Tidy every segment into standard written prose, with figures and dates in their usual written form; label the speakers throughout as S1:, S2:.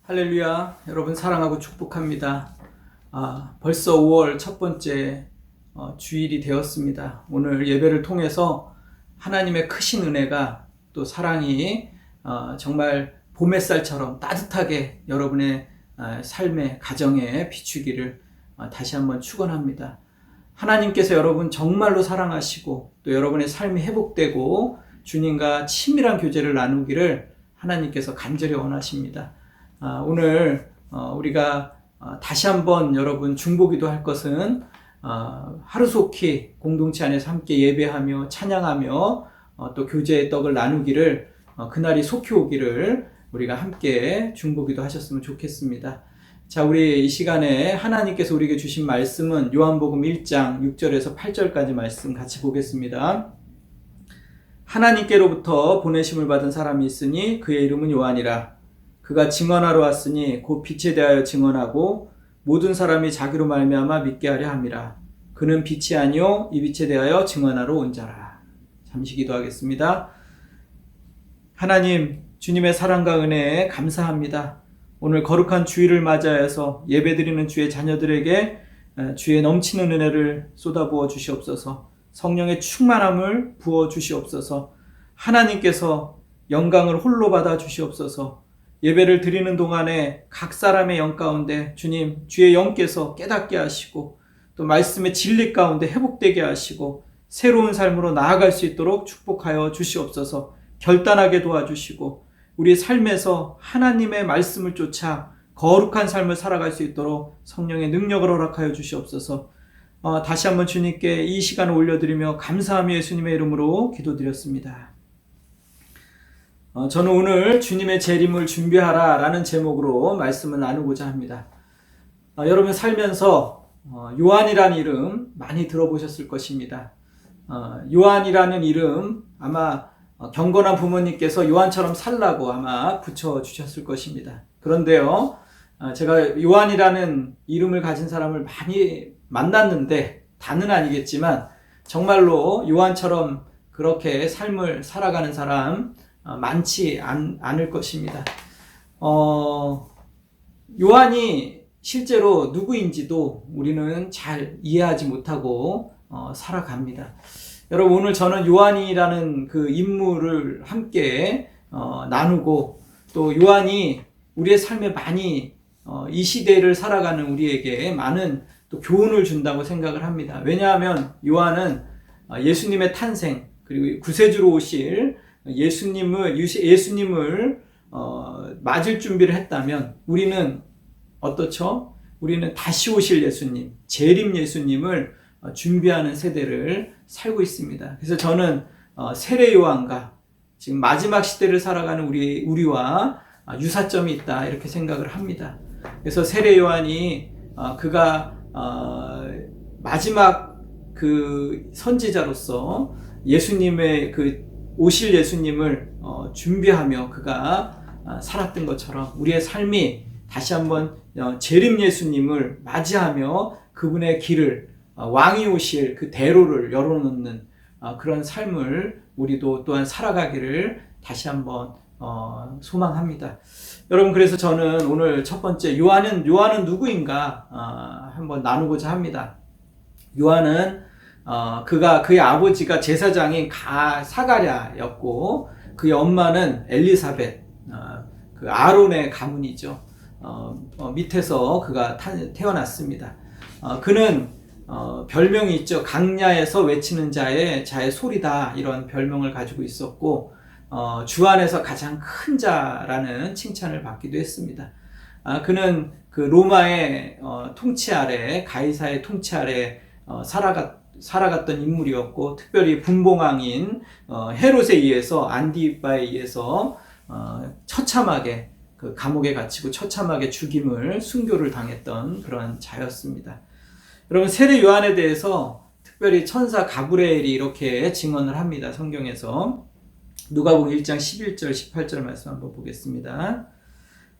S1: 할렐루야. 여러분 사랑하고 축복합니다. 벌써 5월 첫 번째 주일이 되었습니다. 오늘 예배를 통해서 하나님의 크신 은혜가 또 사랑이 정말 봄 햇살처럼 따뜻하게 여러분의 삶의 가정에 비추기를 다시 한번 축원합니다. 하나님께서 여러분 정말로 사랑하시고 또 여러분의 삶이 회복되고 주님과 친밀한 교제를 나누기를 하나님께서 간절히 원하십니다. 오늘 우리가 다시 한번 여러분 중보기도 할 것은 하루속히 공동체 안에서 함께 예배하며 찬양하며 또 교제의 떡을 나누기를 그날이 속히 오기를 우리가 함께 중보기도 하셨으면 좋겠습니다. 자, 우리 이 시간에 하나님께서 우리에게 주신 말씀은 요한복음 1장 6절에서 8절까지 말씀 같이 보겠습니다. 하나님께로부터 보내심을 받은 사람이 있으니 그의 이름은 요한이라. 그가 증언하러 왔으니 곧 빛에 대하여 증언하고 모든 사람이 자기로 말미암아 믿게 하려 함이라. 그는 빛이 아니요 이 빛에 대하여 증언하러 온 자라. 잠시 기도하겠습니다. 하나님, 주님의 사랑과 은혜에 감사합니다. 오늘 거룩한 주일을 맞이해서 예배드리는 주의 자녀들에게 주의 넘치는 은혜를 쏟아부어 주시옵소서. 성령의 충만함을 부어 주시옵소서. 하나님께서 영광을 홀로 받아 주시옵소서. 예배를 드리는 동안에 각 사람의 영 가운데 주님, 주의 영께서 깨닫게 하시고 또 말씀의 진리 가운데 회복되게 하시고 새로운 삶으로 나아갈 수 있도록 축복하여 주시옵소서. 결단하게 도와주시고 우리 삶에서 하나님의 말씀을 쫓아 거룩한 삶을 살아갈 수 있도록 성령의 능력을 허락하여 주시옵소서. 다시 한번 주님께 이 시간을 올려드리며 감사하며 예수님의 이름으로 기도드렸습니다. 저는 오늘 주님의 재림을 준비하라 라는 제목으로 말씀을 나누고자 합니다. 여러분 살면서 요한이라는 이름 많이 들어보셨을 것입니다. 요한이라는 이름 아마 경건한 부모님께서 요한처럼 살라고 아마 붙여주셨을 것입니다. 그런데요, 제가 요한이라는 이름을 가진 사람을 많이 만났는데 다는 아니겠지만 정말로 요한처럼 그렇게 삶을 살아가는 사람 많지 않을 것입니다. 요한이 실제로 누구인지도 우리는 잘 이해하지 못하고 살아갑니다. 여러분, 오늘 저는 요한이라는 그 인물을 함께 나누고 또 요한이 우리의 삶에 많이 이 시대를 살아가는 우리에게 많은 또 교훈을 준다고 생각을 합니다. 왜냐하면 요한은 예수님의 탄생 그리고 구세주로 오실 예수님을 맞을 준비를 했다면 우리는 어떻죠? 우리는 다시 오실 예수님, 재림 예수님을 준비하는 세대를 살고 있습니다. 그래서 저는 세례 요한과 지금 마지막 시대를 살아가는 우리와 유사점이 있다 이렇게 생각을 합니다. 그래서 세례 요한이 그가 마지막 그 선지자로서 예수님의 그 오실 예수님을 준비하며 그가 살았던 것처럼 우리의 삶이 다시 한번 재림 예수님을 맞이하며 그분의 길을 왕이 오실 그 대로를 열어놓는 그런 삶을 우리도 또한 살아가기를 다시 한번 소망합니다. 여러분, 그래서 저는 오늘 첫 번째 요한은 누구인가 한번 나누고자 합니다. 요한은 그의 아버지가 제사장인 사가랴였고 그의 엄마는 엘리사벳, 그 아론의 가문이죠. 밑에서 그가 태어났습니다. 그는 별명이 있죠. 강야에서 외치는 자의 소리다 이런 별명을 가지고 있었고 주 안에서 가장 큰 자라는 칭찬을 받기도 했습니다. 그는 그 로마의 통치 아래, 가이사의 통치 아래 살아갔던 인물이었고 특별히 분봉왕인 헤롯에 의해서 안디바에 의해서 처참하게 그 감옥에 갇히고 처참하게 순교를 당했던 그런 자였습니다. 여러분, 세례 요한에 대해서 특별히 천사 가브리엘이 이렇게 증언을 합니다. 성경에서 누가복음 1장 11절 18절 말씀 한번 보겠습니다.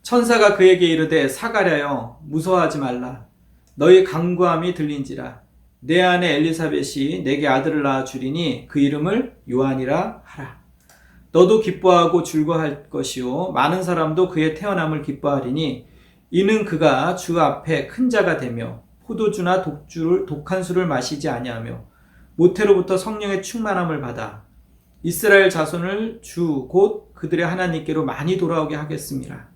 S1: 천사가 그에게 이르되 사가랴여 무서워하지 말라. 너희 간구함이 들린지라. 내 아내 엘리사벳이 내게 아들을 낳아 주리니 그 이름을 요한이라 하라. 너도 기뻐하고 즐거워할 것이요 많은 사람도 그의 태어남을 기뻐하리니 이는 그가 주 앞에 큰 자가 되며 포도주나 독한 술을 마시지 아니하며 모태로부터 성령의 충만함을 받아 이스라엘 자손을 주 곧 그들의 하나님께로 많이 돌아오게 하겠습니다.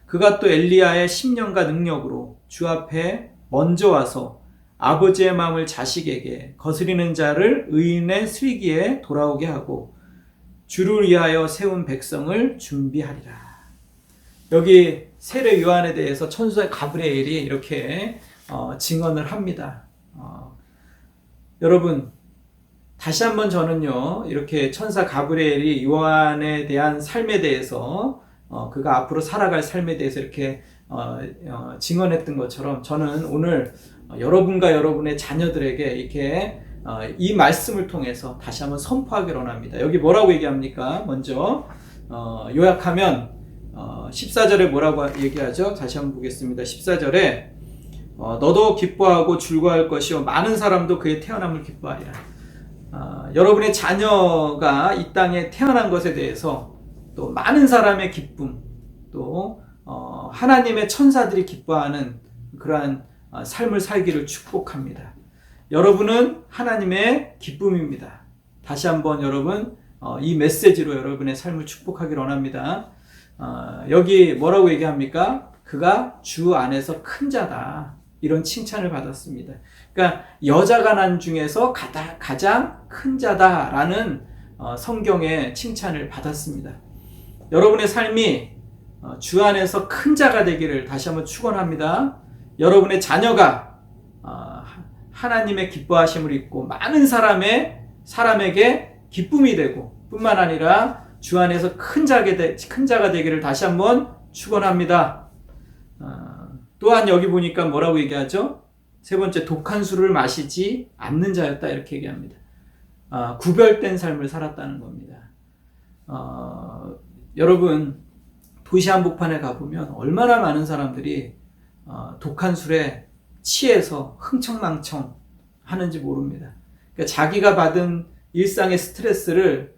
S1: 그가 또 엘리야의 심령과 능력으로 주 앞에 먼저 와서 아버지의 마음을 자식에게 거스리는 자를 의인의 슬기에 돌아오게 하고 주를 위하여 세운 백성을 준비하리라. 여기 세례 요한에 대해서 천사 가브리엘이 이렇게 증언을 합니다. 여러분 다시 한번 저는요 이렇게 천사 가브리엘이 요한에 대한 삶에 대해서 그가 앞으로 살아갈 삶에 대해서 이렇게 증언했던 것처럼 저는 오늘 여러분과 여러분의 자녀들에게 이렇게 이 말씀을 통해서 다시 한번 선포하기를 원합니다. 여기 뭐라고 얘기합니까? 먼저 요약하면 14절에 뭐라고 얘기하죠? 다시 한번 보겠습니다. 14절에 너도 기뻐하고 즐거워할 것이요 많은 사람도 그의 태어남을 기뻐하리라. 여러분의 자녀가 이 땅에 태어난 것에 대해서 또 많은 사람의 기쁨, 또 하나님의 천사들이 기뻐하는 그러한 삶을 살기를 축복합니다. 여러분은 하나님의 기쁨입니다. 다시 한번 여러분 이 메시지로 여러분의 삶을 축복하기를 원합니다. 여기 뭐라고 얘기합니까? 그가 주 안에서 큰 자다. 이런 칭찬을 받았습니다. 그러니까 여자가 난 중에서 가장 큰 자다라는 성경의 칭찬을 받았습니다. 여러분의 삶이 주 안에서 큰 자가 되기를 다시 한번 축원합니다. 여러분의 자녀가 하나님의 기뻐하심을 입고 많은 사람에게 기쁨이 되고 뿐만 아니라 주 안에서 큰 자가 되기를 다시 한번 축원합니다. 또한 여기 보니까 뭐라고 얘기하죠? 세 번째, 독한 술을 마시지 않는 자였다 이렇게 얘기합니다. 구별된 삶을 살았다는 겁니다. 여러분 도시 한복판에 가보면 얼마나 많은 사람들이 독한 술에 취해서 흥청망청 하는지 모릅니다. 그러니까 자기가 받은 일상의 스트레스를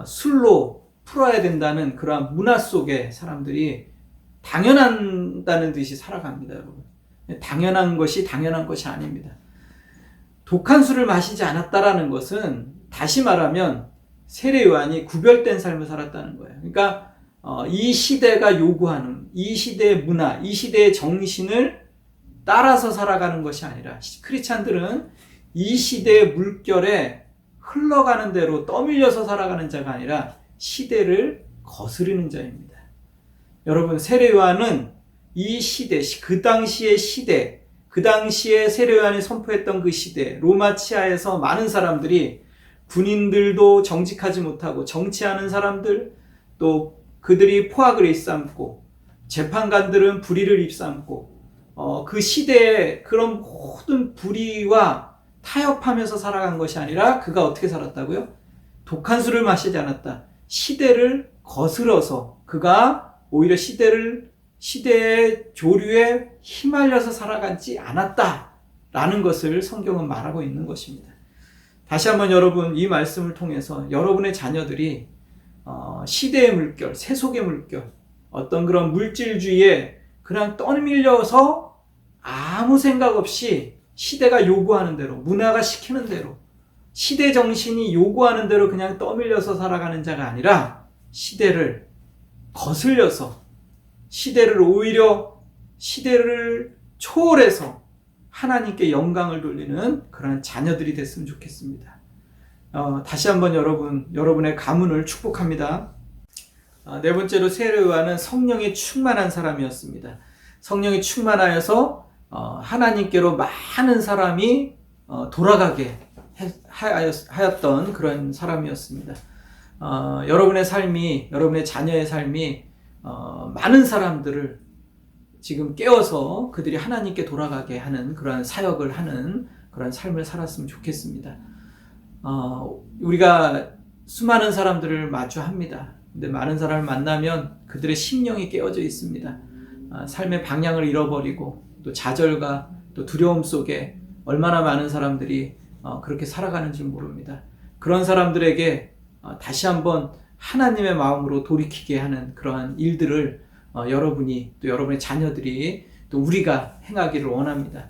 S1: 술로 풀어야 된다는 그러한 문화 속에 사람들이 당연한다는 듯이 살아갑니다, 여러분. 당연한 것이 아닙니다. 독한 술을 마시지 않았다라는 것은 다시 말하면 세례 요한이 구별된 삶을 살았다는 거예요. 그러니까 이 시대가 요구하는 이 시대의 문화, 이 시대의 정신을 따라서 살아가는 것이 아니라 크리스찬들은 이 시대의 물결에 흘러가는 대로 떠밀려서 살아가는 자가 아니라 시대를 거스르는 자입니다. 여러분 세례 요한은 이 시대, 그 당시의 시대, 그 당시에 세례 요한이 선포했던 그 시대, 로마 치하에서 많은 사람들이 군인들도 정직하지 못하고 정치하는 사람들, 또 그들이 포악을 일삼고 재판관들은 불의를 일삼고 그 시대에 그런 모든 불의와 타협하면서 살아간 것이 아니라 그가 어떻게 살았다고요? 독한 술을 마시지 않았다. 시대를 거스러서 그가 오히려 시대의 조류에 휘말려서 살아가지 않았다라는 것을 성경은 말하고 있는 것입니다. 다시 한번 여러분 이 말씀을 통해서 여러분의 자녀들이 시대의 물결, 세속의 물결, 어떤 그런 물질주의에 그냥 떠밀려서 아무 생각 없이 시대가 요구하는 대로, 문화가 시키는 대로, 시대 정신이 요구하는 대로 그냥 떠밀려서 살아가는 자가 아니라 시대를 거슬려서 오히려 시대를 초월해서 하나님께 영광을 돌리는 그런 자녀들이 됐으면 좋겠습니다. 다시 한번 여러분의 가문을 축복합니다. 네 번째로 세례 요한은 성령이 충만한 사람이었습니다. 성령이 충만하여서 하나님께로 많은 사람이 돌아가게 하였던 그런 사람이었습니다. 여러분의 삶이, 여러분의 자녀의 삶이 많은 사람들을 지금 깨워서 그들이 하나님께 돌아가게 하는 그러한 사역을 하는 그런 삶을 살았으면 좋겠습니다. 우리가 수많은 사람들을 마주합니다. 근데 많은 사람을 만나면 그들의 심령이 깨어져 있습니다. 삶의 방향을 잃어버리고 또 좌절과 또 두려움 속에 얼마나 많은 사람들이 그렇게 살아가는지 모릅니다. 그런 사람들에게 다시 한번 하나님의 마음으로 돌이키게 하는 그러한 일들을 여러분이 또 여러분의 자녀들이 또 우리가 행하기를 원합니다.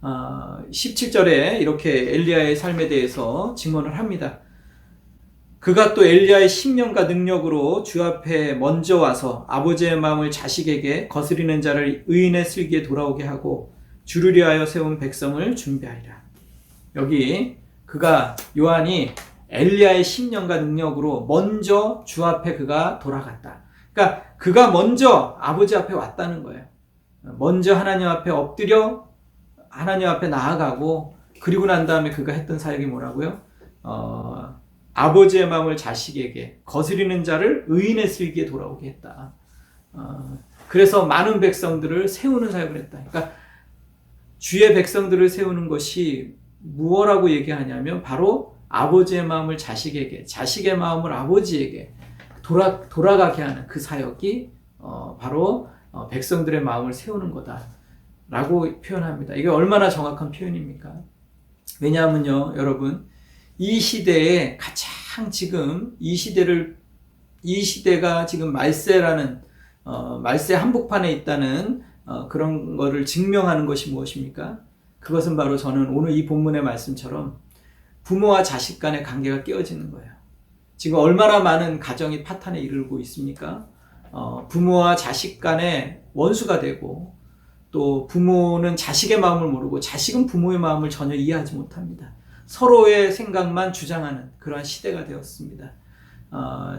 S1: 17절에 이렇게 엘리야의 삶에 대해서 증언을 합니다. 그가 또 엘리야의 신명과 능력으로 주 앞에 먼저 와서 아버지의 마음을 자식에게 거스리는 자를 의인의 슬기에 돌아오게 하고 주를 위하여 세운 백성을 준비하리라. 여기 그가 요한이 엘리야의 신명과 능력으로 먼저 주 앞에 그가 돌아갔다. 그러니까 그가 먼저 아버지 앞에 왔다는 거예요. 먼저 하나님 앞에 엎드려 하나님 앞에 나아가고, 그리고 난 다음에 그가 했던 사역이 뭐라고요? 아버지의 마음을 자식에게 거스리는 자를 의인의 슬기에 돌아오게 했다. 그래서 많은 백성들을 세우는 사역을 했다. 그러니까 주의 백성들을 세우는 것이 무엇라고 얘기하냐면 바로 아버지의 마음을 자식에게, 자식의 마음을 아버지에게 돌아가게 하는 그 사역이 바로 백성들의 마음을 세우는 거다라고 표현합니다. 이게 얼마나 정확한 표현입니까? 왜냐하면요, 여러분, 이 시대에 가장 지금 이 시대가 지금 말세라는 말세 한복판에 있다는 그런 거를 증명하는 것이 무엇입니까? 그것은 바로 저는 오늘 이 본문의 말씀처럼 부모와 자식 간의 관계가 깨어지는 거예요. 지금 얼마나 많은 가정이 파탄에 이르고 있습니까? 부모와 자식 간의 원수가 되고, 또 부모는 자식의 마음을 모르고 자식은 부모의 마음을 전혀 이해하지 못합니다. 서로의 생각만 주장하는 그러한 시대가 되었습니다.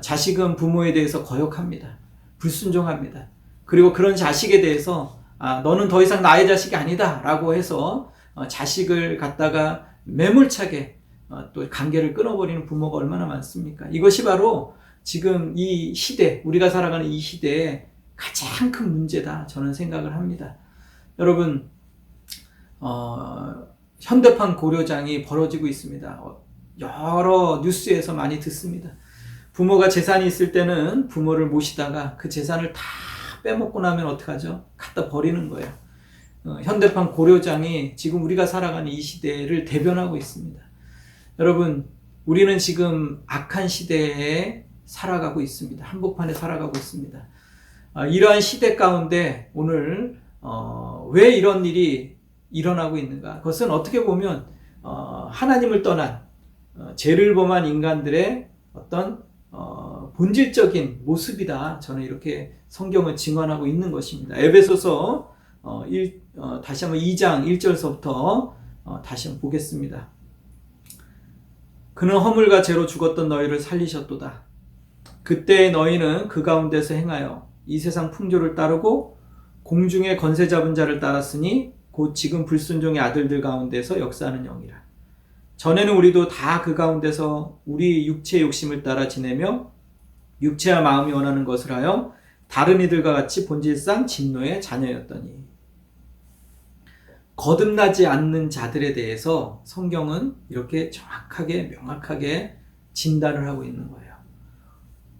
S1: 자식은 부모에 대해서 거역합니다. 불순종합니다. 그리고 그런 자식에 대해서 너는 더 이상 나의 자식이 아니다 라고 해서 자식을 갖다가 매몰차게 또 관계를 끊어버리는 부모가 얼마나 많습니까? 이것이 바로 지금 이 시대, 우리가 살아가는 이 시대의 가장 큰 문제다 저는 생각을 합니다. 여러분, 현대판 고려장이 벌어지고 있습니다. 여러 뉴스에서 많이 듣습니다. 부모가 재산이 있을 때는 부모를 모시다가 그 재산을 다 빼먹고 나면 어떡하죠? 갖다 버리는 거예요. 현대판 고려장이 지금 우리가 살아가는 이 시대를 대변하고 있습니다. 여러분, 우리는 지금 악한 시대에 살아가고 있습니다. 한복판에 살아가고 있습니다. 이러한 시대 가운데 오늘 왜 이런 일이 일어나고 있는가? 그것은 어떻게 보면 하나님을 떠난 죄를 범한 인간들의 어떤 본질적인 모습이다. 저는 이렇게 성경을 증언하고 있는 것입니다. 에베소서 다시 한번 2장 1절서부터 다시 한번 보겠습니다. 그는 허물과 죄로 죽었던 너희를 살리셨도다. 그때 너희는 그 가운데서 행하여 이 세상 풍조를 따르고 공중의 권세 잡은 자를 따랐으니 곧 지금 불순종의 아들들 가운데서 역사하는 영이라. 전에는 우리도 다 그 가운데서 우리 육체의 욕심을 따라 지내며 육체와 마음이 원하는 것을 하여 다른 이들과 같이 본질상 진노의 자녀였더니. 거듭나지 않는 자들에 대해서 성경은 이렇게 정확하게 명확하게 진단을 하고 있는 거예요.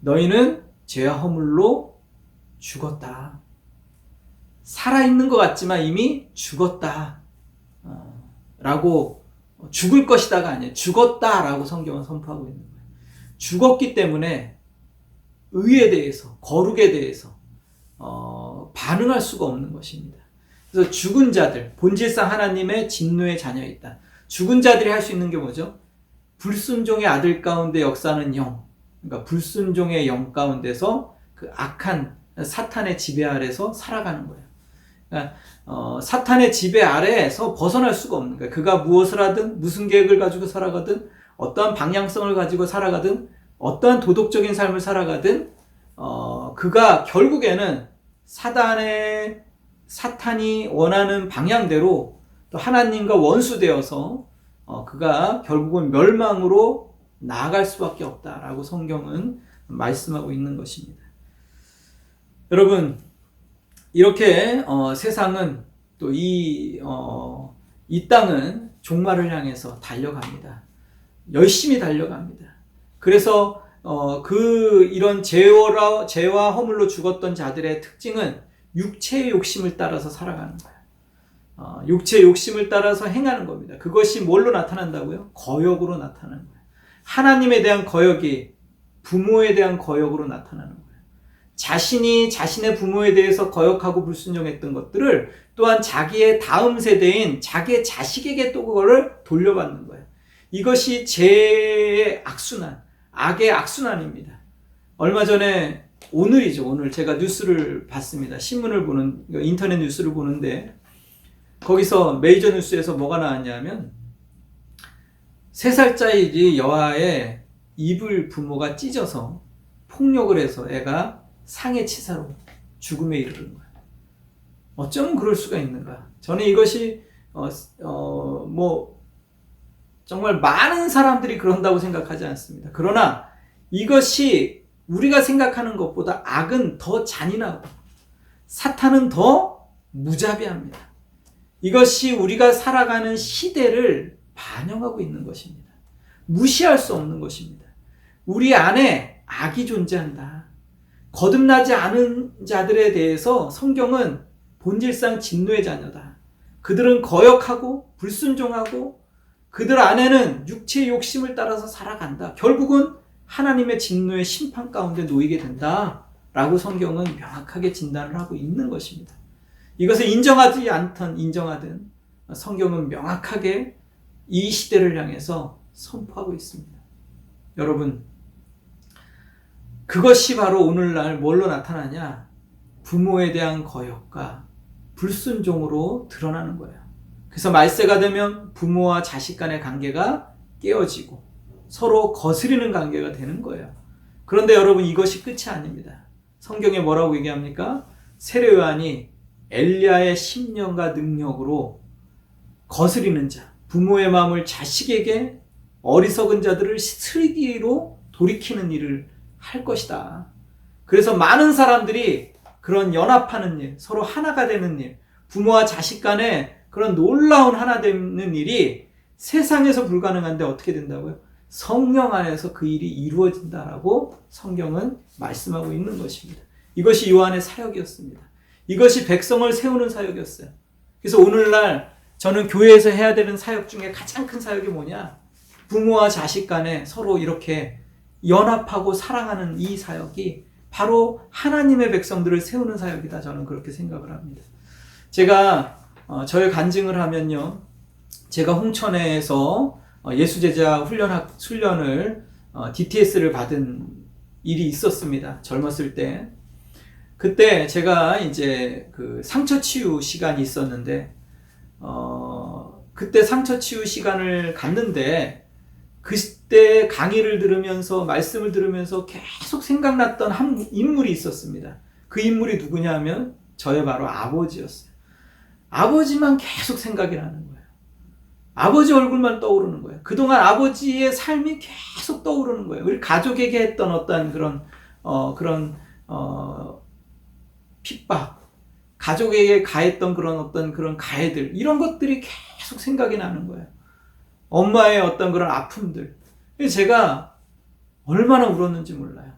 S1: 너희는 죄와 허물로 죽었다. 살아있는 것 같지만 이미 죽었다. 라고, 죽을 것이다가 아니에요. 죽었다 라고 성경은 선포하고 있는 거예요. 죽었기 때문에 의에 대해서, 거룩에 대해서 반응할 수가 없는 것입니다. 그래서 죽은 자들, 본질상 하나님의 진노의 자녀이다. 죽은 자들이 할 수 있는 게 뭐죠? 불순종의 아들 가운데 역사하는 영, 그러니까 불순종의 영 가운데서 그 악한 사탄의 지배 아래서 살아가는 거예요. 그러니까 사탄의 지배 아래에서 벗어날 수가 없는 거예요. 그가 무엇을 하든, 무슨 계획을 가지고 살아가든, 어떠한 방향성을 가지고 살아가든, 어떠한 도덕적인 삶을 살아가든, 그가 결국에는 사탄이 원하는 방향대로 또 하나님과 원수되어서 그가 결국은 멸망으로 나아갈 수밖에 없다라고 성경은 말씀하고 있는 것입니다. 여러분, 이렇게 세상은 또 이 땅은 종말을 향해서 달려갑니다. 열심히 달려갑니다. 그래서 이런 죄와 허물로 죽었던 자들의 특징은 육체의 욕심을 따라서 살아가는 거예요. 육체의 욕심을 따라서 행하는 겁니다. 그것이 뭘로 나타난다고요? 거역으로 나타나는 거예요. 하나님에 대한 거역이 부모에 대한 거역으로 나타나는 거예요. 자신이 자신의 부모에 대해서 거역하고 불순종했던 것들을 또한 자기의 다음 세대인 자기의 자식에게 또 그거를 돌려받는 거예요. 이것이 죄의 악순환, 악의 악순환입니다. 얼마 전에 오늘 제가 뉴스를 봤습니다. 신문을 보는, 인터넷 뉴스를 보는데 거기서 메이저 뉴스에서 뭐가 나왔냐면 3살짜리 여아의 입을 부모가 찢어서 폭력을 해서 애가 상해 치사로 죽음에 이르는 거예요. 어쩌면 그럴 수가 있는가? 저는 이것이 정말 많은 사람들이 그런다고 생각하지 않습니다. 그러나 이것이 우리가 생각하는 것보다 악은 더 잔인하고 사탄은 더 무자비합니다. 이것이 우리가 살아가는 시대를 반영하고 있는 것입니다. 무시할 수 없는 것입니다. 우리 안에 악이 존재한다. 거듭나지 않은 자들에 대해서 성경은 본질상 진노의 자녀다. 그들은 거역하고 불순종하고 그들 안에는 육체의 욕심을 따라서 살아간다. 결국은 하나님의 진노의 심판 가운데 놓이게 된다. 라고 성경은 명확하게 진단을 하고 있는 것입니다. 이것을 인정하지 않든 인정하든 성경은 명확하게 이 시대를 향해서 선포하고 있습니다. 여러분, 그것이 바로 오늘날 뭘로 나타나냐? 부모에 대한 거역과 불순종으로 드러나는 거예요. 그래서 말세가 되면 부모와 자식 간의 관계가 깨어지고 서로 거스리는 관계가 되는 거예요. 그런데 여러분, 이것이 끝이 아닙니다. 성경에 뭐라고 얘기합니까? 세례 요한이 엘리야의 심령과 능력으로 거스리는 자, 부모의 마음을 자식에게 어리석은 자들을 슬기로 돌이키는 일을 할 것이다. 그래서 많은 사람들이 그런 연합하는 일, 서로 하나가 되는 일, 부모와 자식 간에 그런 놀라운 하나 되는 일이 세상에서 불가능한데 어떻게 된다고요? 성령 안에서 그 일이 이루어진다라고 성경은 말씀하고 있는 것입니다. 이것이 요한의 사역이었습니다. 이것이 백성을 세우는 사역이었어요. 그래서 오늘날 저는 교회에서 해야 되는 사역 중에 가장 큰 사역이 뭐냐? 부모와 자식 간에 서로 이렇게 연합하고 사랑하는 이 사역이 바로 하나님의 백성들을 세우는 사역이다. 저는 그렇게 생각을 합니다. 제가 저의 간증을 하면요, 제가 홍천에서 예수제자 훈련을 DTS를 받은 일이 있었습니다. 젊었을 때. 그때 제가 이제 그 상처 치유 시간이 있었는데 그때 상처 치유 시간을 갔는데 그때 강의를 들으면서 말씀을 들으면서 계속 생각났던 한 인물이 있었습니다. 그 인물이 누구냐면 저의 바로 아버지였어요. 아버지만 계속 생각이 나는 거예요. 아버지 얼굴만 떠오르는 거예요. 그동안 아버지의 삶이 계속 떠오르는 거예요. 우리 가족에게 했던 어떤 그런 핍박, 가족에게 가했던 그런 가해들, 이런 것들이 계속 생각이 나는 거예요. 엄마의 어떤 그런 아픔들. 제가 얼마나 울었는지 몰라요.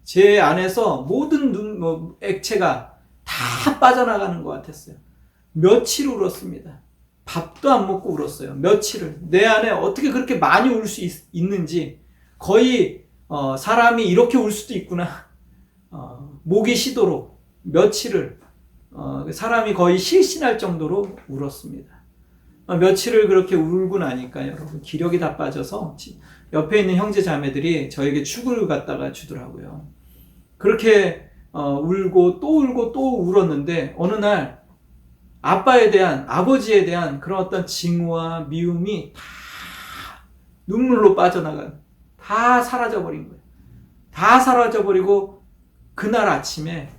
S1: 제 안에서 모든 액체가 다 빠져나가는 것 같았어요. 며칠 울었습니다. 밥도 안 먹고 울었어요. 며칠을. 내 안에 어떻게 그렇게 많이 울 수 있는지, 거의 사람이 이렇게 울 수도 있구나. 목이 쉬도록 며칠을 사람이 거의 실신할 정도로 울었습니다. 며칠을 그렇게 울고 나니까 여러분 기력이 다 빠져서 옆에 있는 형제 자매들이 저에게 죽을 갖다가 주더라고요. 그렇게 울고 또 울었는데 어느 날 아버지에 대한 그런 어떤 징후와 미움이 다 눈물로 다 사라져버린 거예요. 다 사라져버리고 그날 아침에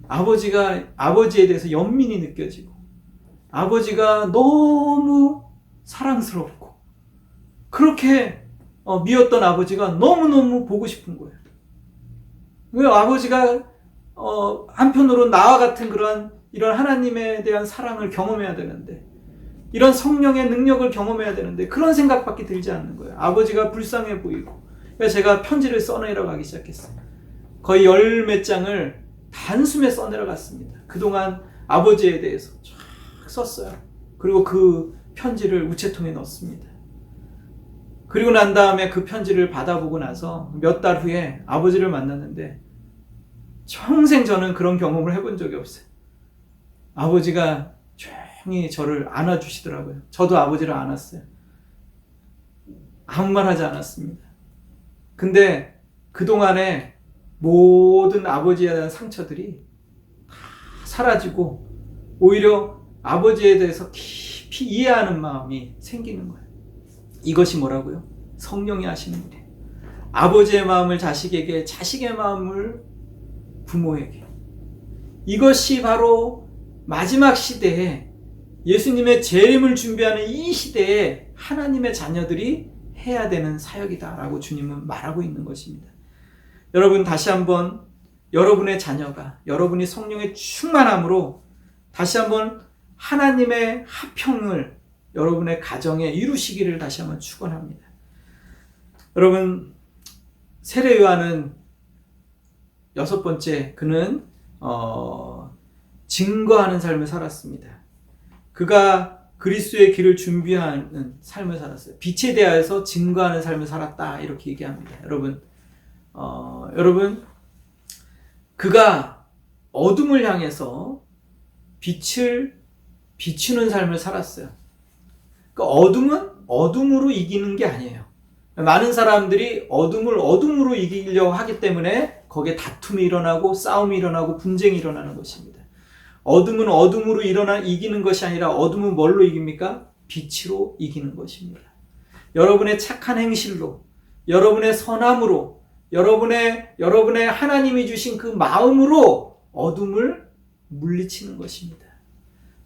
S1: 아버지에 대해서 연민이 느껴지고 아버지가 너무 사랑스럽고 그렇게 미웠던 아버지가 너무너무 보고 싶은 거예요. 왜 아버지가 한편으로 나와 같은 이런 하나님에 대한 사랑을 경험해야 되는데, 이런 성령의 능력을 경험해야 되는데 그런 생각밖에 들지 않는 거예요. 아버지가 불쌍해 보이고. 그래서 제가 편지를 써내려가기 시작했어요. 거의 10몇 장을 단숨에 써내려갔습니다. 그동안 아버지에 대해서 쫙 썼어요. 그리고 그 편지를 우체통에 넣었습니다. 그리고 난 다음에 그 편지를 받아보고 나서 몇 달 후에 아버지를 만났는데 평생 저는 그런 경험을 해본 적이 없어요. 아버지가 조용히 저를 안아주시더라고요. 저도 아버지를 안았어요. 아무 말 하지 않았습니다. 근데 그동안에 모든 아버지에 대한 상처들이 다 사라지고 오히려 아버지에 대해서 깊이 이해하는 마음이 생기는 거예요. 이것이 뭐라고요? 성령이 하시는 일이에요. 아버지의 마음을 자식에게, 자식의 마음을 부모에게. 이것이 바로 마지막 시대에 예수님의 재림을 준비하는 이 시대에 하나님의 자녀들이 해야 되는 사역이다라고 주님은 말하고 있는 것입니다. 여러분, 다시 한번 여러분의 자녀가, 여러분이 성령의 충만함으로 다시 한번 하나님의 화평을 여러분의 가정에 이루시기를 다시 한번 축원합니다. 여러분, 세례 요한은 6번째, 그는 증거하는 삶을 살았습니다. 그가 그리스도의 길을 준비하는 삶을 살았어요. 빛에 대하여서 증거하는 삶을 살았다, 이렇게 얘기합니다. 여러분, 그가 어둠을 향해서 빛을 비추는 삶을 살았어요. 그 어둠은 어둠으로 이기는 게 아니에요. 많은 사람들이 어둠을 어둠으로 이기려고 하기 때문에 거기에 다툼이 일어나고 싸움이 일어나고 분쟁이 일어나는 것입니다. 어둠은 어둠으로 이기는 것이 아니라 어둠은 뭘로 이깁니까? 빛으로 이기는 것입니다. 여러분의 착한 행실로, 여러분의 선함으로, 여러분의 하나님이 주신 그 마음으로 어둠을 물리치는 것입니다.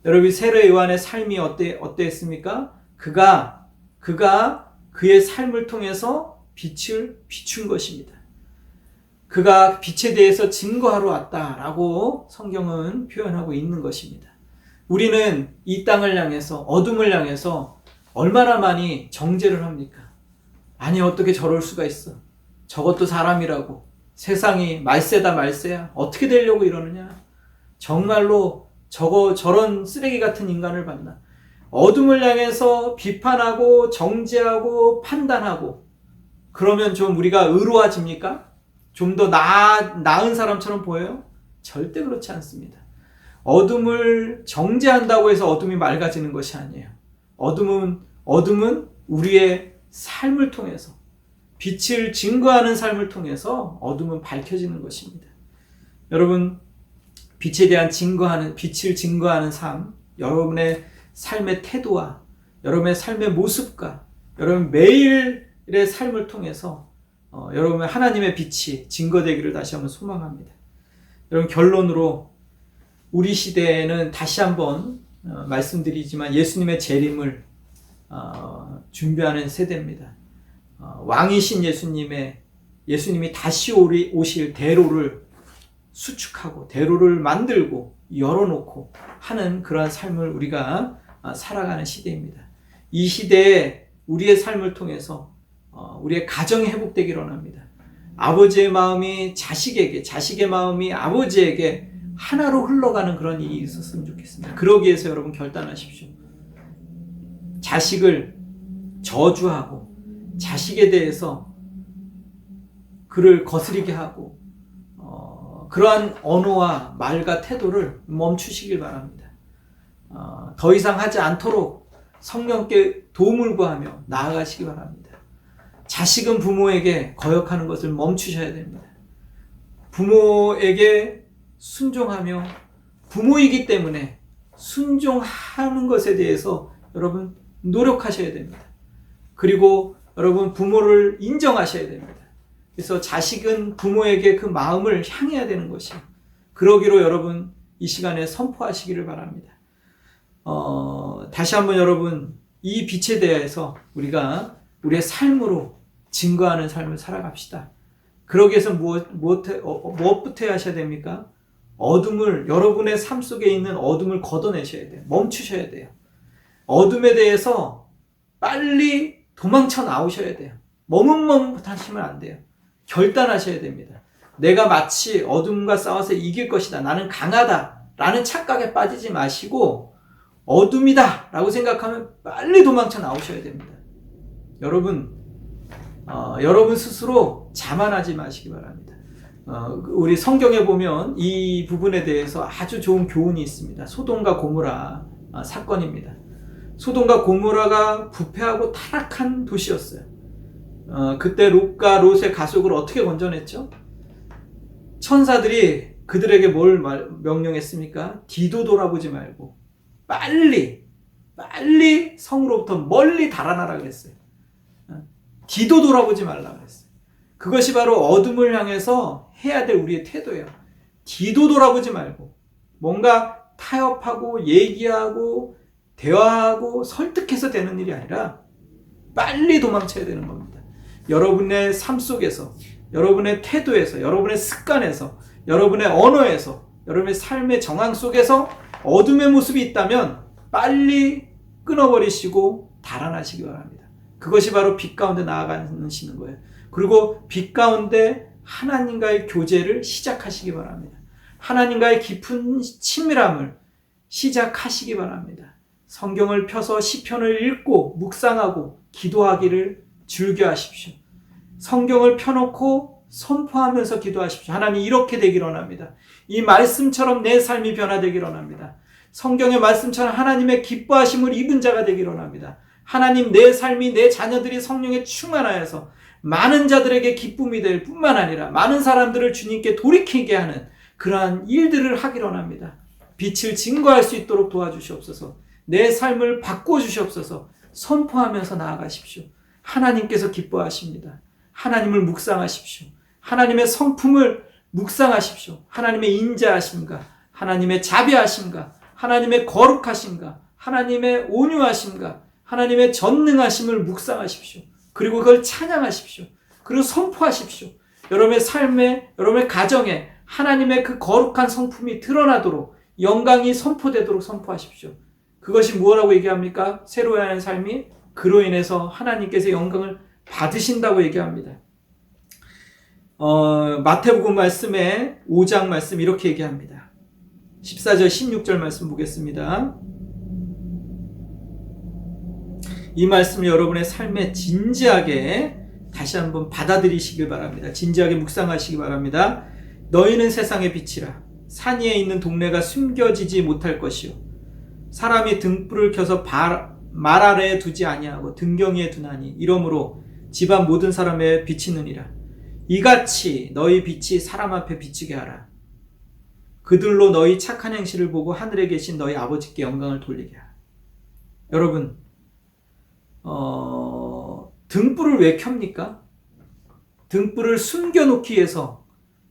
S1: 여러분, 세례 요한의 삶이 어땠습니까? 그가 그의 삶을 통해서 빛을 비춘 것입니다. 그가 빛에 대해서 증거하러 왔다라고 성경은 표현하고 있는 것입니다. 우리는 이 땅을 향해서, 어둠을 향해서 얼마나 많이 정죄를 합니까? 아니, 어떻게 저럴 수가 있어? 저것도 사람이라고. 세상이 말세다 말세야. 어떻게 되려고 이러느냐? 정말로 저런 쓰레기 같은 인간을 봤나? 어둠을 향해서 비판하고 정죄하고 판단하고, 그러면 좀 우리가 의로워집니까? 좀 더 나은 사람처럼 보여요? 절대 그렇지 않습니다. 어둠을 정죄한다고 해서 어둠이 맑아지는 것이 아니에요. 어둠은 우리의 삶을 통해서, 빛을 증거하는 삶을 통해서 어둠은 밝혀지는 것입니다. 여러분, 빛에 대한 빛을 증거하는 삶, 여러분의 삶의 태도와 여러분의 삶의 모습과 여러분 매일의 삶을 통해서 여러분의 하나님의 빛이 증거되기를 다시 한번 소망합니다. 여러분, 결론으로 우리 시대에는 다시 한번 말씀드리지만 예수님의 재림을 준비하는 세대입니다. 왕이신 예수님이 다시 오실 대로를 수축하고 대로를 만들고 열어놓고 하는 그러한 삶을 우리가 살아가는 시대입니다. 이 시대에 우리의 삶을 통해서 우리의 가정이 회복되기를 원합니다. 아버지의 마음이 자식에게, 자식의 마음이 아버지에게 하나로 흘러가는 그런 일이 있었으면 좋겠습니다. 그러기 위해서 여러분 결단하십시오. 자식을 저주하고 자식에 대해서 그를 거스리게 하고 그러한 언어와 말과 태도를 멈추시길 바랍니다. 더 이상 하지 않도록 성령께 도움을 구하며 나아가시기 바랍니다. 자식은 부모에게 거역하는 것을 멈추셔야 됩니다. 부모에게 순종하며 부모이기 때문에 순종하는 것에 대해서 여러분 노력하셔야 됩니다. 그리고 여러분 부모를 인정하셔야 됩니다. 그래서 자식은 부모에게 그 마음을 향해야 되는 것이요. 그러기로 여러분 이 시간에 선포하시기를 바랍니다. 다시 한번 여러분 이 빛에 대해서 우리가 우리의 삶으로 증거하는 삶을 살아갑시다. 그러기 위해서 무엇부터 하셔야 됩니까? 여러분의 삶 속에 있는 어둠을 걷어내셔야 돼요. 멈추셔야 돼요. 어둠에 대해서 빨리 도망쳐 나오셔야 돼요. 머뭇머뭇하시면 안 돼요. 결단하셔야 됩니다. 내가 마치 어둠과 싸워서 이길 것이다. 나는 강하다. 라는 착각에 빠지지 마시고 어둠이다. 라고 생각하면 빨리 도망쳐 나오셔야 됩니다. 여러분, 여러분 스스로 자만하지 마시기 바랍니다. 우리 성경에 보면 이 부분에 대해서 아주 좋은 교훈이 있습니다. 소돔과 고모라 사건입니다. 소돔과 고모라가 부패하고 타락한 도시였어요. 그때 롯과 롯의 가족을 어떻게 건져냈죠? 천사들이 그들에게 뭘 명령했습니까? 뒤도 돌아보지 말고 빨리 성으로부터 멀리 달아나라 그랬어요. 뒤도 돌아보지 말라 그랬어요. 그것이 바로 어둠을 향해서 해야 될 우리의 태도예요. 뒤도 돌아보지 말고 뭔가 타협하고 얘기하고 대화하고 설득해서 되는 일이 아니라 빨리 도망쳐야 되는 겁니다. 여러분의 삶 속에서, 여러분의 태도에서, 여러분의 습관에서, 여러분의 언어에서, 여러분의 삶의 정황 속에서 어둠의 모습이 있다면 빨리 끊어버리시고 달아나시기 바랍니다. 그것이 바로 빛 가운데 나아가시는 거예요. 그리고 빛 가운데 하나님과의 교제를 시작하시기 바랍니다. 하나님과의 깊은 친밀함을 시작하시기 바랍니다. 성경을 펴서 시편을 읽고 묵상하고 기도하기를 즐겨하십시오. 성경을 펴놓고 선포하면서 기도하십시오. 하나님 이렇게 되기를 원합니다. 이 말씀처럼 내 삶이 변화되기를 원합니다. 성경의 말씀처럼 하나님의 기뻐하심을 입은 자가 되기를 원합니다. 하나님 내 삶이 내 자녀들이 성령에 충만하여서 많은 자들에게 기쁨이 될 뿐만 아니라 많은 사람들을 주님께 돌이키게 하는 그러한 일들을 하기를 원합니다. 빛을 증거할 수 있도록 도와주시옵소서. 내 삶을 바꿔주시옵소서. 선포하면서 나아가십시오. 하나님께서 기뻐하십니다. 하나님을 묵상하십시오. 하나님의 성품을 묵상하십시오. 하나님의 인자하심과 하나님의 자비하심과 하나님의 거룩하심과 하나님의 온유하심과 하나님의 전능하심을 묵상하십시오. 그리고 그걸 찬양하십시오. 그리고 선포하십시오. 여러분의 삶에, 여러분의 가정에 하나님의 그 거룩한 성품이 드러나도록 영광이 선포되도록 선포하십시오. 그것이 무엇라고 얘기합니까? 새로 하는 삶이 그로 인해서 하나님께서 영광을 받으신다고 얘기합니다. 마태복음 말씀에 5장 말씀 이렇게 얘기합니다. 14절 16절 말씀 보겠습니다. 이 말씀을 여러분의 삶에 진지하게 다시 한번 받아들이시길 바랍니다. 진지하게 묵상하시기 바랍니다. 너희는 세상의 빛이라. 산 위에 있는 동네가 숨겨지지 못할 것이요 사람이 등불을 켜서 말 아래에 두지 아니하고 등경위에 두나니 이러므로 집안 모든 사람의 비치느니라. 이같이 너희 빛이 사람 앞에 비치게 하라. 그들로 너희 착한 행실을 보고 하늘에 계신 너희 아버지께 영광을 돌리게 하라. 여러분, 등불을 왜 켭니까? 등불을 숨겨놓기 위해서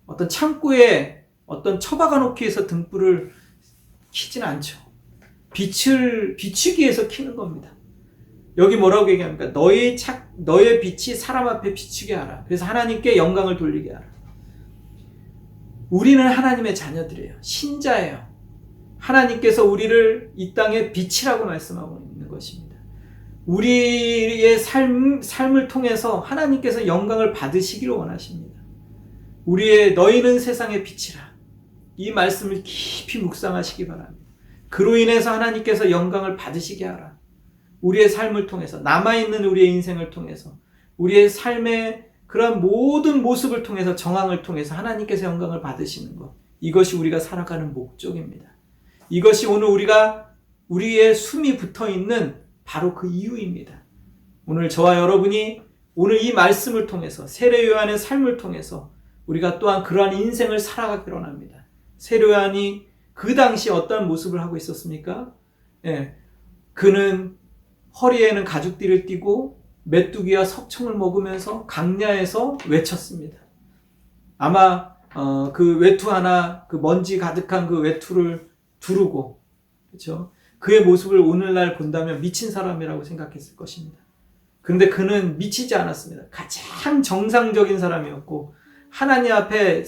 S1: 어떤 창고에 어떤 처박아 놓기 위해서 등불을 켜진 않죠. 빛을 비추기 위해서 켜는 겁니다. 여기 뭐라고 얘기합니까? 너의 빛이 사람 앞에 비추게 하라. 그래서 하나님께 영광을 돌리게 하라. 우리는 하나님의 자녀들이에요. 신자예요. 하나님께서 우리를 이 땅의 빛이라고 말씀하고 있는 것입니다. 우리의 삶을 통해서 하나님께서 영광을 받으시기를 원하십니다. 너희는 세상의 빛이라. 이 말씀을 깊이 묵상하시기 바랍니다. 그로 인해서 하나님께서 영광을 받으시게 하라. 우리의 삶을 통해서, 남아있는 우리의 인생을 통해서, 우리의 삶의 그런 모든 모습을 통해서, 정황을 통해서 하나님께서 영광을 받으시는 것. 이것이 우리가 살아가는 목적입니다. 이것이 오늘 우리의 숨이 붙어있는 바로 그 이유입니다. 오늘 저와 여러분이 오늘 이 말씀을 통해서, 세례 요한의 삶을 통해서 우리가 또한 그러한 인생을 살아가기로 합니다. 세례 요한이 그 당시 어떤 모습을 하고 있었습니까? 그는 허리에는 가죽띠를 띠고 메뚜기와 석청을 먹으면서 강야에서 외쳤습니다. 아마 그 외투 하나, 그 먼지 가득한 그 외투를 두르고, 그렇죠? 그의 모습을 오늘날 본다면 미친 사람이라고 생각했을 것입니다. 그런데 그는 미치지 않았습니다. 가장 정상적인 사람이었고 하나님 앞에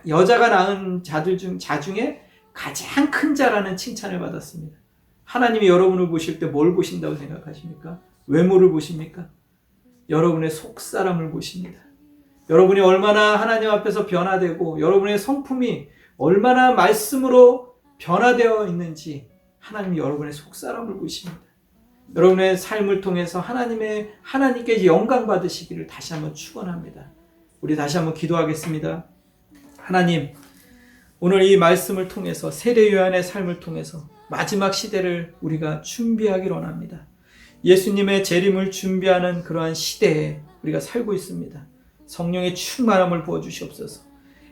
S1: 여자가 낳은 자 중에 가장 큰 자라는 칭찬을 받았습니다. 하나님이 여러분을 보실 때 뭘 보신다고 생각하십니까? 외모를 보십니까? 여러분의 속사람을 보십니다. 여러분이 얼마나 하나님 앞에서 변화되고 여러분의 성품이 얼마나 말씀으로 변화되어 있는지 하나님이 여러분의 속사람을 보십니다. 여러분의 삶을 통해서 하나님께 영광 받으시기를 다시 한번 축원합니다. 우리 다시 한번 기도하겠습니다. 하나님, 오늘 이 말씀을 통해서 세례 요한의 삶을 통해서 마지막 시대를 우리가 준비하기를 원합니다. 예수님의 재림을 준비하는 그러한 시대에 우리가 살고 있습니다. 성령의 충만함을 부어주시옵소서.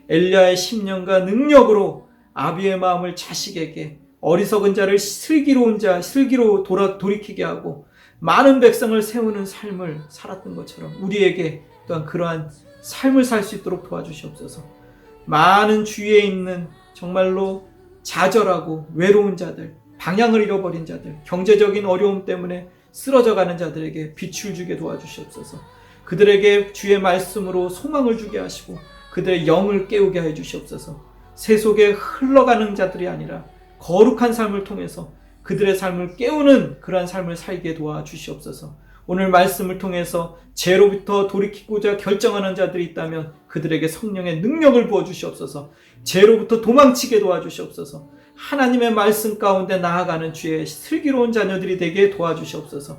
S1: 엘리야의 심령과 능력으로 아비의 마음을 자식에게, 어리석은 자를 슬기로 돌이키게 하고 많은 백성을 세우는 삶을 살았던 것처럼 우리에게 또한 그러한 삶을 살 수 있도록 도와주시옵소서. 많은 주위에 있는 정말로 좌절하고 외로운 자들, 방향을 잃어버린 자들, 경제적인 어려움 때문에 쓰러져가는 자들에게 빛을 주게 도와주시옵소서. 그들에게 주의 말씀으로 소망을 주게 하시고 그들의 영을 깨우게 해 주시옵소서. 세속에 흘러가는 자들이 아니라 거룩한 삶을 통해서 그들의 삶을 깨우는 그러한 삶을 살게 도와주시옵소서. 오늘 말씀을 통해서 죄로부터 돌이키고자 결정하는 자들이 있다면 그들에게 성령의 능력을 부어주시옵소서. 죄로부터 도망치게 도와주시옵소서. 하나님의 말씀 가운데 나아가는 주의 슬기로운 자녀들이 되게 도와주시옵소서.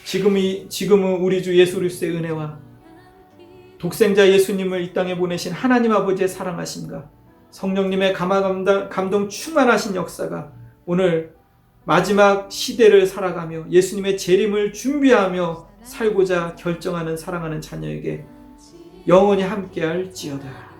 S1: 지금은 우리 주 예수 그리스도의 은혜와 독생자 예수님을 이 땅에 보내신 하나님 아버지의 사랑하심과 성령님의 감동 충만하신 역사가 오늘 마지막 시대를 살아가며 예수님의 재림을 준비하며 살고자 결정하는 사랑하는 자녀에게 영원히 함께할지어다.